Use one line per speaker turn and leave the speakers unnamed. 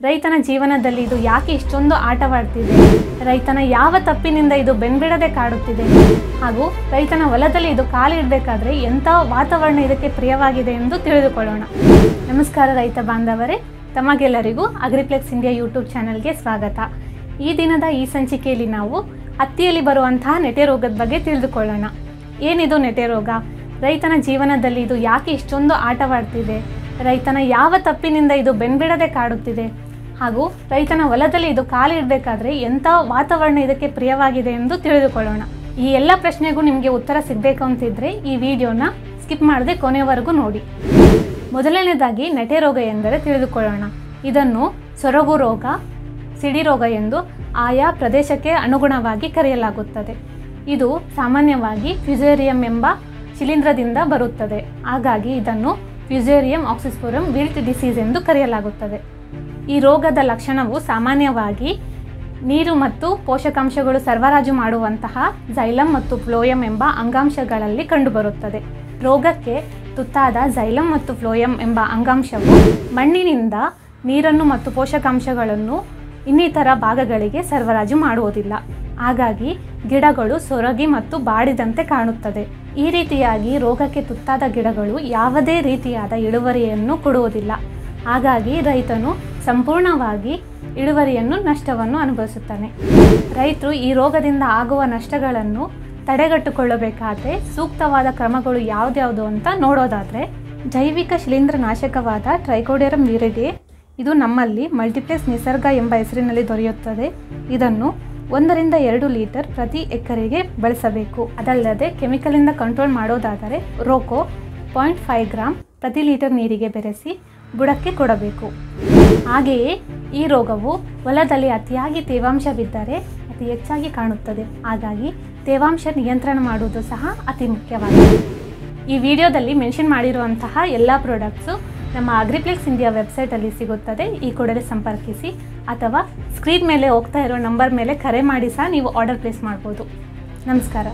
ರೈತನ ಜೀವನದಲ್ಲಿ ಇದು ಯಾಕೆ ಇಷ್ಟೊಂದು ಆಟವಾಡ್ತಿದೆ, ರೈತನ ಯಾವ ತಪ್ಪಿನಿಂದ ಇದು ಬೆನ್ಬಿಡದೆ ಕಾಡುತ್ತಿದೆ ಹಾಗೂ ರೈತನ ಹೊಲದಲ್ಲಿ ಇದು ಕಾಲಿಡಬೇಕಾದ್ರೆ ಎಂಥ ವಾತಾವರಣ ಇದಕ್ಕೆ ಪ್ರಿಯವಾಗಿದೆ ಎಂದು ತಿಳಿದುಕೊಳ್ಳೋಣ. ನಮಸ್ಕಾರ ರೈತ ಬಾಂಧವರೇ, ತಮಗೆಲ್ಲರಿಗೂ ಅಗ್ರಿಪ್ಲೆಕ್ಸ್ ಇಂಡಿಯಾ ಯೂಟ್ಯೂಬ್ ಚಾನಲ್ಗೆ ಸ್ವಾಗತ. ಈ ದಿನದ ಈ ಸಂಚಿಕೆಯಲ್ಲಿ ನಾವು ಹತ್ತಿಯಲ್ಲಿ ಬರುವಂತಹ ನೆಟೆ ರೋಗದ ಬಗ್ಗೆ ತಿಳಿದುಕೊಳ್ಳೋಣ. ಏನಿದು ನೆಟೆ ರೋಗ, ರೈತನ ಜೀವನದಲ್ಲಿ ಇದು ಯಾಕೆ ಇಷ್ಟೊಂದು ಆಟವಾಡ್ತಿದೆ, ರೈತನ ಯಾವ ತಪ್ಪಿನಿಂದ ಇದು ಬೆನ್ಬಿಡದೆ ಕಾಡುತ್ತಿದೆ ಹಾಗೂ ರೈತನ ಹೊಲದಲ್ಲಿ ಇದು ಕಾಲಿಡಬೇಕಾದ್ರೆ ಎಂಥ ವಾತಾವರಣ ಇದಕ್ಕೆ ಪ್ರಿಯವಾಗಿದೆ ಎಂದು ತಿಳಿದುಕೊಳ್ಳೋಣ. ಈ ಎಲ್ಲ ಪ್ರಶ್ನೆಗೂ ನಿಮಗೆ ಉತ್ತರ ಸಿಗಬೇಕು ಅಂತಿದ್ರೆ ಈ ವಿಡಿಯೋನ ಸ್ಕಿಪ್ ಮಾಡದೆ ಕೊನೆಯವರೆಗೂ ನೋಡಿ. ಮೊದಲನೇದಾಗಿ ನೆಟೆ ರೋಗ ಎಂದರೆ ತಿಳಿದುಕೊಳ್ಳೋಣ. ಇದನ್ನು ಸೊರಗು ರೋಗ, ಸಿಡಿ ರೋಗ ಎಂದು ಆಯಾ ಪ್ರದೇಶಕ್ಕೆ ಅನುಗುಣವಾಗಿ ಕರೆಯಲಾಗುತ್ತದೆ. ಇದು ಸಾಮಾನ್ಯವಾಗಿ ಫ್ಯುಸೇರಿಯಂ ಎಂಬ ಶಿಲೀಂಧ್ರದಿಂದ ಬರುತ್ತದೆ. ಹಾಗಾಗಿ ಇದನ್ನು ಫ್ಯುಸೇರಿಯಂ ಆಕ್ಸಿಸ್ಪೋರಮ್ ವಿಲ್ಟ್ ಡಿಸೀಸ್ ಎಂದು ಕರೆಯಲಾಗುತ್ತದೆ. ಈ ರೋಗದ ಲಕ್ಷಣವು ಸಾಮಾನ್ಯವಾಗಿ ನೀರು ಮತ್ತು ಪೋಷಕಾಂಶಗಳು ಸರಬರಾಜು ಮಾಡುವಂತಹ ಜೈಲಮ್ ಮತ್ತು ಫ್ಲೋಯಮ್ ಎಂಬ ಅಂಗಾಂಶಗಳಲ್ಲಿ ಕಂಡುಬರುತ್ತದೆ. ರೋಗಕ್ಕೆ ತುತ್ತಾದ ಜೈಲಮ್ ಮತ್ತು ಫ್ಲೋಯಮ್ ಎಂಬ ಅಂಗಾಂಶವು ಮಣ್ಣಿನಿಂದ ನೀರನ್ನು ಮತ್ತು ಪೋಷಕಾಂಶಗಳನ್ನು ಇನ್ನಿತರ ಭಾಗಗಳಿಗೆ ಸರಬರಾಜು ಮಾಡುವುದಿಲ್ಲ. ಹಾಗಾಗಿ ಗಿಡಗಳು ಸೊರಗಿ ಮತ್ತು ಬಾಡಿದಂತೆ ಕಾಣುತ್ತದೆ. ಈ ರೀತಿಯಾಗಿ ರೋಗಕ್ಕೆ ತುತ್ತಾದ ಗಿಡಗಳು ಯಾವುದೇ ರೀತಿಯಾದ ಇಳುವರಿಯನ್ನು ಕೊಡುವುದಿಲ್ಲ. ಹಾಗಾಗಿ ರೈತನು ಸಂಪೂರ್ಣವಾಗಿ ಇಳುವರಿಯನ್ನು ನಷ್ಟವನ್ನು ಅನುಭವಿಸುತ್ತಾನೆ. ರೈತರು ಈ ರೋಗದಿಂದ ಆಗುವ ನಷ್ಟಗಳನ್ನು ತಡೆಗಟ್ಟುಕೊಳ್ಳಬೇಕಾದ್ರೆ ಸೂಕ್ತವಾದ ಕ್ರಮಗಳು ಯಾವುದ್ಯಾವುದು ಅಂತ ನೋಡೋದಾದರೆ, ಜೈವಿಕ ಶಿಲೀಂಧ್ರನಾಶಕವಾದ ಟ್ರೈಕೋಡರ್ಮ ವಿರಿಡೆ ಇದು ನಮ್ಮಲ್ಲಿ ಮಲ್ಟಿಪ್ಲೆಕ್ಸ್ ನಿಸರ್ಗ ಎಂಬ ಹೆಸರಿನಲ್ಲಿ ದೊರೆಯುತ್ತದೆ. ಇದನ್ನು 1 ರಿಂದ 2 ಲೀಟರ್ ಪ್ರತಿ ಎಕರೆಗೆ ಬಳಸಬೇಕು. ಅದಲ್ಲದೆ ಕೆಮಿಕಲಿಂದ ಕಂಟ್ರೋಲ್ ಮಾಡೋದಾದರೆ ರೋಕೋ 0.5 ಗ್ರಾಂ ಪ್ರತಿ ಲೀಟರ್ ನೀರಿಗೆ ಬೆರೆಸಿ ಬುಡಕ್ಕೆ ಕೊಡಬೇಕು. ಹಾಗೆಯೇ ಈ ರೋಗವು ಹೊಲದಲ್ಲಿ ಅತಿಯಾಗಿ ತೇವಾಂಶವಿದ್ದರೆ ಅತಿ ಹೆಚ್ಚಾಗಿ ಕಾಣುತ್ತದೆ. ಹಾಗಾಗಿ ತೇವಾಂಶ ನಿಯಂತ್ರಣ ಮಾಡುವುದು ಸಹ ಅತಿ ಮುಖ್ಯವಾಗಿದೆ. ಈ ವಿಡಿಯೋದಲ್ಲಿ ಮೆನ್ಷನ್ ಮಾಡಿರುವಂತಹ ಎಲ್ಲ ಪ್ರಾಡಕ್ಟ್ಸು ನಮ್ಮ ಅಗ್ರಿಪ್ಲೆಕ್ಸ್ ಇಂಡಿಯಾ ವೆಬ್ಸೈಟಲ್ಲಿ ಸಿಗುತ್ತದೆ. ಈ ಕೂಡಲೇ ಸಂಪರ್ಕಿಸಿ ಅಥವಾ ಸ್ಕ್ರೀನ್ ಮೇಲೆ ಹೋಗ್ತಾ ಇರೋ ನಂಬರ್ ಮೇಲೆ ಕರೆ ಮಾಡಿ ಸಹ ನೀವು ಆರ್ಡರ್ ಪ್ಲೇಸ್ ಮಾಡ್ಬೋದು. ನಮಸ್ಕಾರ.